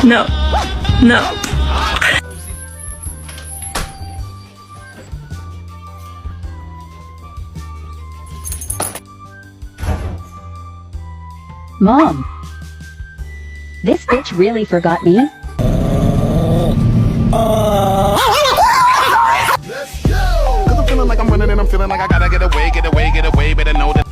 No. No. Mom, this bitch really forgot me? Let's go! Cause I'm feeling like I'm running and I'm feeling like I gotta get away, better know that